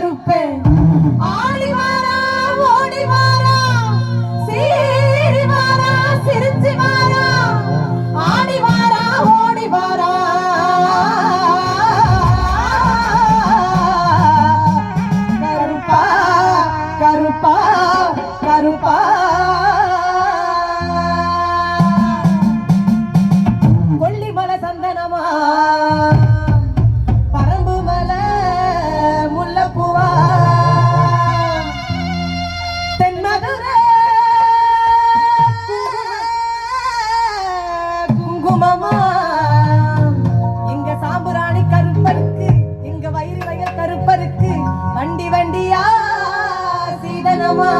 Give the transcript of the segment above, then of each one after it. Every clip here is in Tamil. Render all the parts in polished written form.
கருப்பே ஆடி வாரா ஓடி வாரா சீரி வாரா சிரிச்சு வாரா ஆடி வாரா ஓடி வாரா கருப்பா கருப்பா கருப்பா கொல்லிமலை சந்தனமா பரம்பு மலை முல்லைப்பூவா தென்மதுரை குங்குமமா இங்க சாம்புராணி கருப்பருக்கு இங்க வயிறு வயல் கருப்பருக்கு வண்டி வண்டியா சீதனமா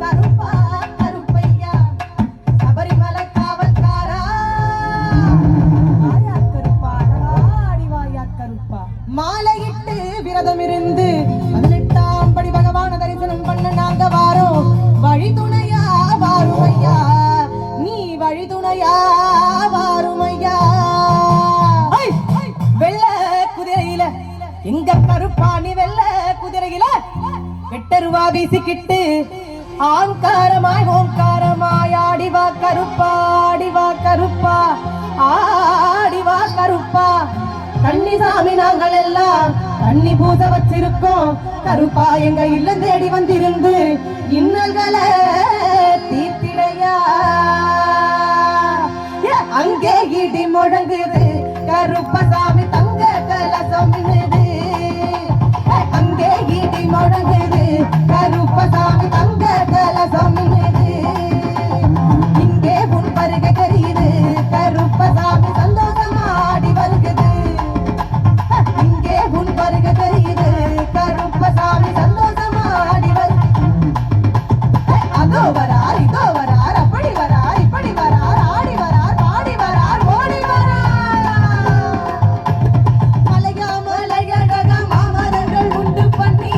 கருப்பா கருப்பையா சபரிமலை காவல்காரா வாயா கருப்பா அடிவாயா கருப்பா மாலையிட்டு விரதம் இருந்து 18ஆம் படி பகவான தரிசனம் பண்ண நாங்க வாரோம் வழி துணையா வாருமையா நீ வழி துணையா வாருமையா வெள்ள குதிரையில எங்க கருப்பாணி வெள்ள குதிரையில வெட்டருவா வீசிக்கிட்டு ஆங்காரமாய் ஓங்காரமாய் ஆடிவா கருப்பா ஆடிவா கருப்பா ஆடிவா கருப்பா கன்னிசாமி நாங்கள் எல்லாம் கன்னி பூச வச்சிருக்கோம் கருப்பா எங்க இல்லம் தேடி வந்திருந்து இன்னல்களை தீர்த்திடையா அங்கே இடி முழங்குது கருப்பசாமி தங்க கலசம் மின்னுது அங்கே இடி முழங்குது கருப்பசாமி தங்க கலசம் மின்னுது இங்கே உன் பருக தெரியுது கருப்பசாமி சந்தோஷமா ஆடி வருகுது இங்கே உன் பருக தெரியுது கருப்பசாமி சந்தோஷமா ஆடி வருகுது அதோ வரார் இதோ வரார் அப்படி வரார் இப்படி வரார் ஆடி வரார் பாடி வரார் ஓடி வரார் மலையா மலையழக மாமரங்கள் உண்டு பண்ணி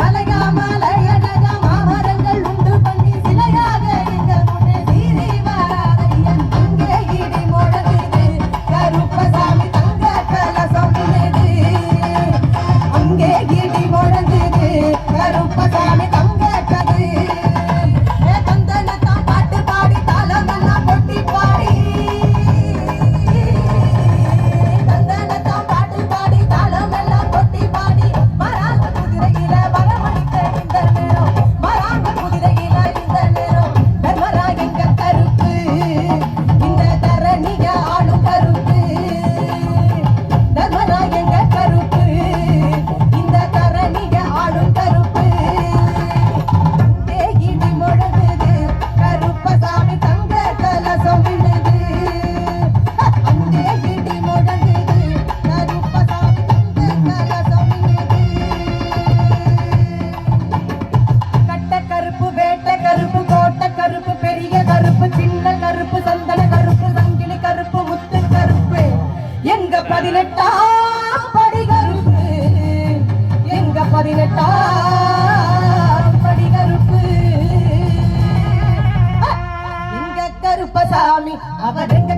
மலையா மலையழக மாமரங்கள் உண்டு பண்ணி சிலையாக எங்கள் முன்னே சீறி வராதையன் அங்கே இடி முழங்குது கருப்பசாமி தங்க கலசம் மின்னுது அங்கே இடி முழங்குது கருப்பசாமி தங்க கது தந்தனத்தான் பாட்டு பாடி தாளமெல்லாம் கொட்டி பாடி தந்தனத்தான் பாட்டு பாடி தாளமெல்லாம் கொட்டி பாடி வராங்க குதிரையில வரமணிக்க இந்த நேரம் வராங்க குதிரையில இந்த நேரம் தர்மரா எங்க கருப்பு இந்த தரணிய ஆளும் கருப்பு தர்மரா எங்க கருப்பு இந்த தரணிய ஆளும் கருப்பு இடி முழங்குது கருப்பசாமி தங்க கலசம் மின்னுது அங்கே இடி முழங்குது கருப்பசாமி தங்க கலசம் மின்னுது கட்ட கருப்பு வேட்டை கருப்பு கோட்டை கருப்பு பெரிய கருப்பு சின்ன கருப்பு சந்தன கருப்பு சங்கிலி கருப்பு முத்து கருப்பு எங்க 18ஆம் படி கருப்பு எங்க 18ஆம் படி கருப்பு எங்க கருப்பசாமி அவர் எங்க